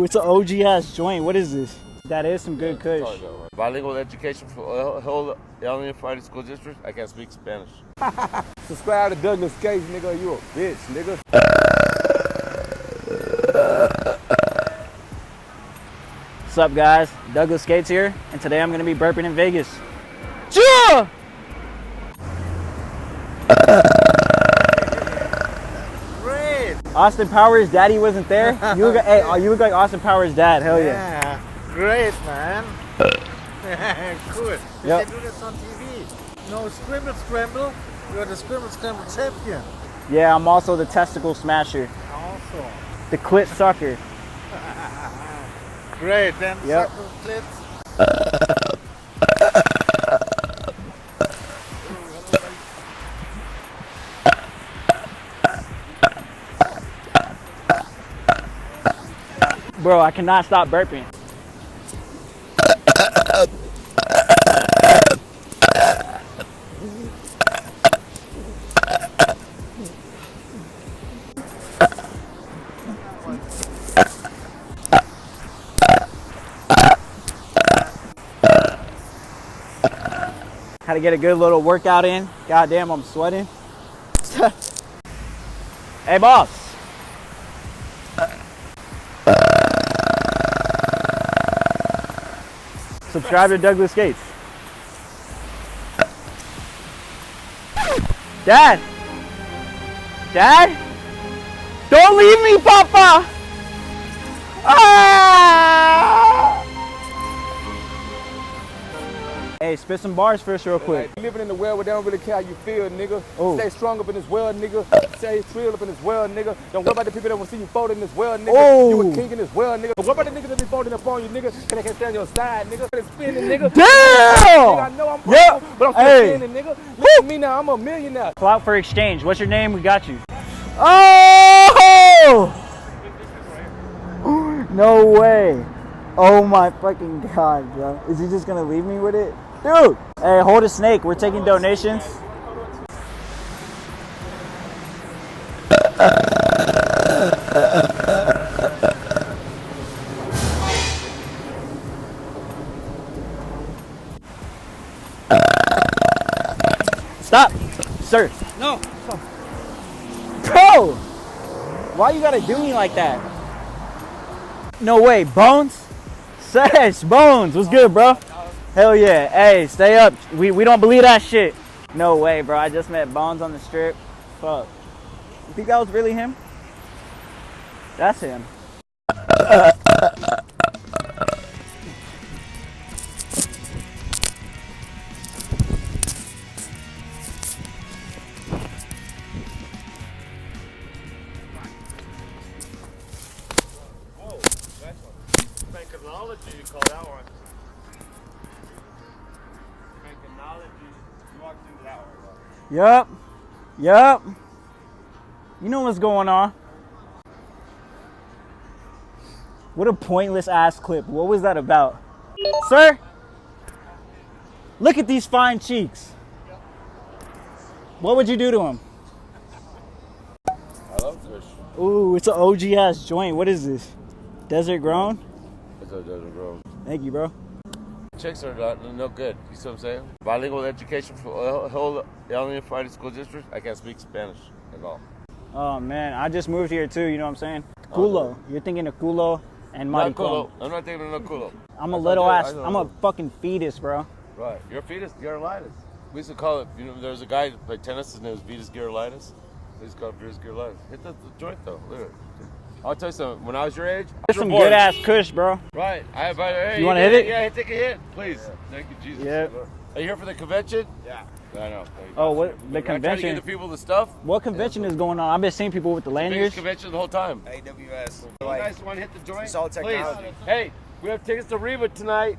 it's an OG ass joint. What is this? That is some good kush. Bilingual education for whole Illinois Friday School District. I can't speak Spanish. Subscribe to Dougla Skates, nigga. You a bitch, nigga. What's up, guys? Dougla Skates here, and today I'm gonna be burping in Vegas. Cheer! Great. Austin Powers' daddy wasn't there. You look, hey, you look like Austin Powers' dad. Hell yeah. Yeah. Great, man. Cool. You Yep. can do this on TV. No scramble. You're the scramble champion. Yeah, I'm also the testicle smasher, Also. the clit sucker. Great. Then Yep. suck the clits. Bro, I cannot stop burping. Had to get a good little workout in. Goddamn, I'm sweating. Hey, boss. Subscribe to Dougla Skates. Dad! Dad? Don't leave me, Papa! Ah! Hey, spit some bars first real quick. Like, living in the world where they don't really care how you feel, nigga. Oh. Stay strong up in this world, nigga. Stay trill up in this world, nigga. Don't worry about the people that will see you folding in this world, nigga. Oh. You a king in this world, nigga. Don't worry about the niggas that be folding up on you, nigga. Cause they can't stand on your side, nigga. They're spinning, nigga. Damn! Nigga, I know I'm broke, Yep. but I'm still Hey. spinning, nigga. Look at me now, I'm a millionaire. Clout for exchange. What's your name? We got you. Oh! No way. Oh my fucking god, bro. Is he just gonna leave me with it? Dude! Hey, hold a snake. We're taking donations. Stop! Sir. No. Bro! Why you gotta do me like that? No way. Bones? Sesh, Bones. What's good, bro? Hell yeah. Hey, stay up. We don't believe that shit. No way, bro. I just met Bones on the strip. Fuck. You think that was really him? That's him. Technology, you call that one. Technology. You walked into that one. Yup. Yup. You know what's going on. What a pointless ass clip. What was that about? Sir? Look at these fine cheeks. What would you do to him? I love fish. Ooh, it's an OG ass joint. What is this? Desert grown? It's a desert grown. Thank you, bro. Chicks are no good. You see what I'm saying? Bilingual education for whole Illinois Friday School District. I can't speak Spanish at all. Oh man, I just moved here too, you know what I'm saying? Culo. You're thinking of culo and Not maricon. culo. I'm not thinking of no culo. I'm a That's little not ass, good. I'm a fucking fetus, bro. Right. You're a fetus. Garolitis. We used to call it, you know, there was a guy that played tennis, his name was Vitas Garolitis. We used to call it Vitas Garolitis. Hit the joint though. Look at it. I'll tell you something. When I was your age, There's some good ass kush, bro. Right. Hey, You wanna hit it? Yeah, take a hit, please. Thank you, Jesus. Yep. Are you here for the convention? Yeah. I know. Oh, what? The When I try to convention? get the people the stuff. What convention is going on? I've been seeing people with the Biggest lanyards. convention the whole time. AWS. You guys want to hit the joint? It's all Please. technology. Hey, we have tickets to Reba tonight.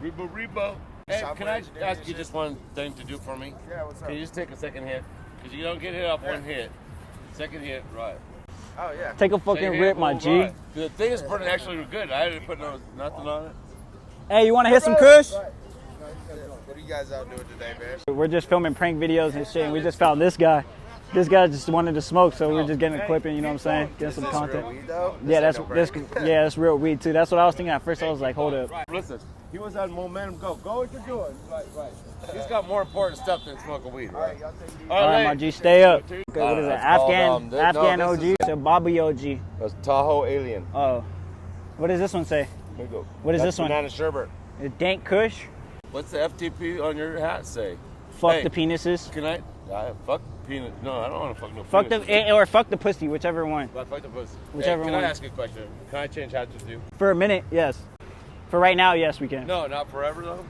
Reba. Hey, Software can I engineering ask you shit. just one thing to do for me? Yeah, what's up? Can you just take a second hit? Because you don't get hit off one hit. Second hit, right. Oh, yeah. Take a fucking Second rip, hit, my move G. right. The thing is pretty actually good. I didn't put nothing on it. Hey, you want to hit some kush? What are you guys out doing today, man? We're just filming prank videos and shit, and we just found this guy. This guy just wanted to smoke, so we're just getting a clip in, you know what I'm saying? Getting some content. Yeah, that's real weed too. That's what I was thinking at first. I was like, hold up. Listen, he was on momentum. Go what you're doing. Right. He's got more important stuff than smoking weed. Right. All right, my G, stay up. Okay, what is it? Called, Afghan OG. It's a Bobby OG. That's Tahoe Alien. Oh, what does this one say? Here you go. What is this one? Banana sherbet. A dank Kush. What's the FTP on your hat say? Fuck the penises. Can I fuck penis? No, I don't want to fuck no Fuck penis. or fuck the pussy, whichever one. Fuck the pussy. Whichever Can one. I ask you a question? Can I change hats with you? For a minute, yes. For right now, yes, we can. No, not forever though.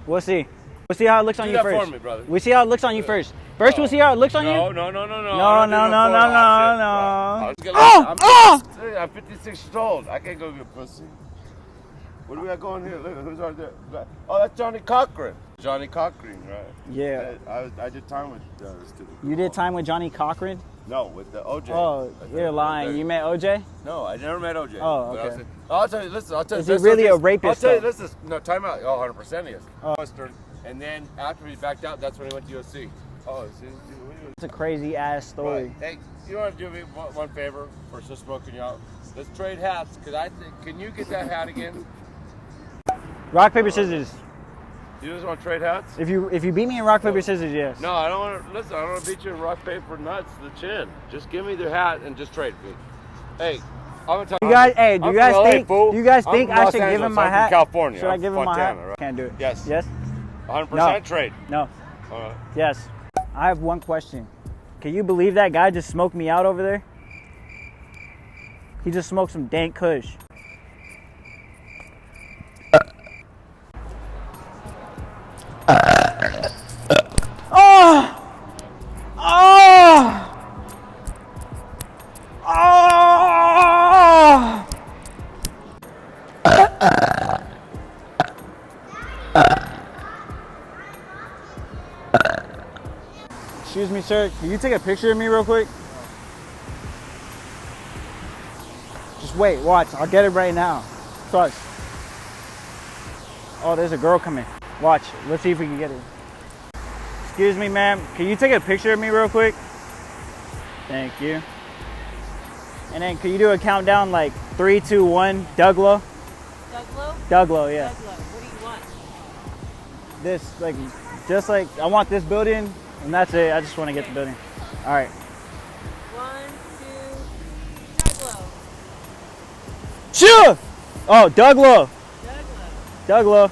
We'll see. We'll see how it looks on Do you that first. for me, brother. We'll see how it looks on you first. First, we'll see how it looks on you. No. No. I'm 56 years old. I can't go get pussy. What do we got going here? Look, who's on there? Oh, that's Johnny Cochran. Johnny Cochran, right? Yeah. I did time with student. You did time with Johnny Cochran? No, with the OJ. Oh, you're lying. You met OJ? No, I never met OJ. Oh, But okay. I'll tell you, listen, Is he really a rapist, I'll tell you, though? listen, no, time out. Oh, 100% he is. Western. And then after he backed out, that's when he went to USC. Oh, see, It's a crazy ass story. right. Hey, you want to do me one favor for just smoking you out? Let's trade hats. Can you get that hat again? Rock, paper, scissors. You just want to trade hats? If you beat me in rock, paper, scissors, yes. No, I don't want to. Listen, I don't want to beat you in rock, paper, nuts, the chin. Just give me the hat and just trade, please. Hey, I'm gonna tell You guys, hey, do I'm you guys from LA, think? fool. Do you guys I'm think from I Los should give Angeles. him my I'm hat? from California. Should I I'm give from him my hat? Fontana, right? Can't do it. Yes. Yes. 100% No. trade. No. All right. Yes. I have one question. Can you believe that guy just smoked me out over there? He just smoked some dank Kush. Oh! Oh! Oh! Excuse me, sir. Can you take a picture of me real quick? Just wait, watch. I'll get it right now. Trust. Oh, there's a girl coming. Watch. Let's see if we can get it. Excuse me, ma'am. Can you take a picture of me real quick? Thank you. And then can you do a countdown like 3, 2, 1, dougla? Dougla? Dougla, yeah. Dougla. What do you want? This, like, just like, I want this building, and that's it. I just want to get the building. All right. 1, 2, Dougla. Sure! Oh, dougla. Dougla. Dougla.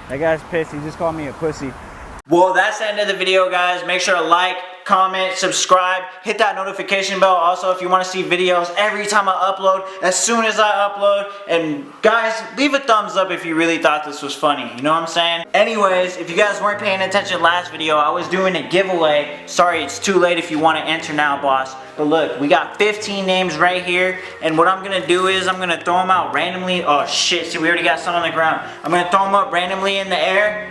That guy's pissed. He just called me a pussy. Well, that's the end of the video, guys. Make sure to like, comment, subscribe, hit that notification bell. Also, if you want to see videos every time I upload, as soon as I upload. And guys, leave a thumbs up if you really thought this was funny. You know what I'm saying? Anyways, if you guys weren't paying attention last video, I was doing a giveaway. Sorry, it's too late if you want to enter now, boss. But look, we got 15 names right here. And what I'm going to do is I'm going to throw them out randomly. Oh, shit. See, we already got some on the ground. I'm going to throw them up randomly in the air.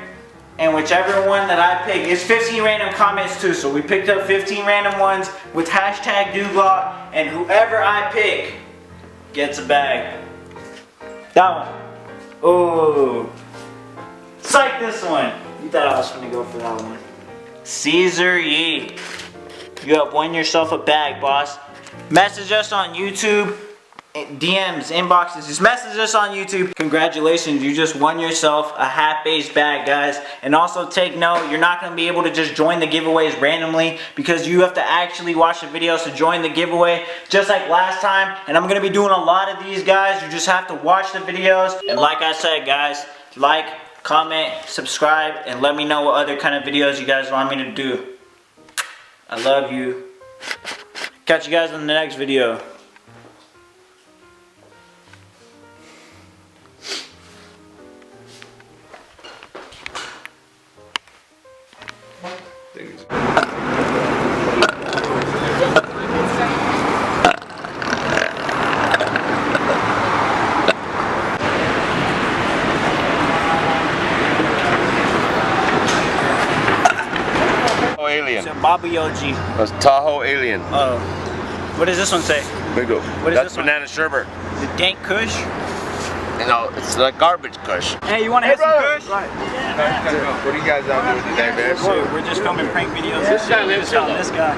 And whichever one that I pick, it's 15 random comments too, so we picked up 15 random ones with hashtag dougla, and whoever I pick gets a bag. That one. Oh. Psych this one. You thought I was gonna go for that one. Caesar Yee. You have won yourself a bag, boss. Message us on YouTube. DMs, inboxes, just message us on YouTube. Congratulations, you just won yourself a half-based bag, guys. And also take note, you're not going to be able to just join the giveaways randomly because you have to actually watch the videos to join the giveaway, just like last time. And I'm going to be doing a lot of these, guys. You just have to watch the videos. And like I said, guys, like, comment, subscribe, and let me know what other kind of videos you guys want me to do. I love you. Catch you guys in the next video. Alien. It's a Bobby OG. That's Tahoe Alien. Oh. What does this one say? There you go. What is That's this one? banana sherbet. The dank Kush? You know, it's like garbage kush. Hey, you want to hit some kush? What are you guys out doing today, man? We're just filming prank videos. This guy lives here, though. This guy.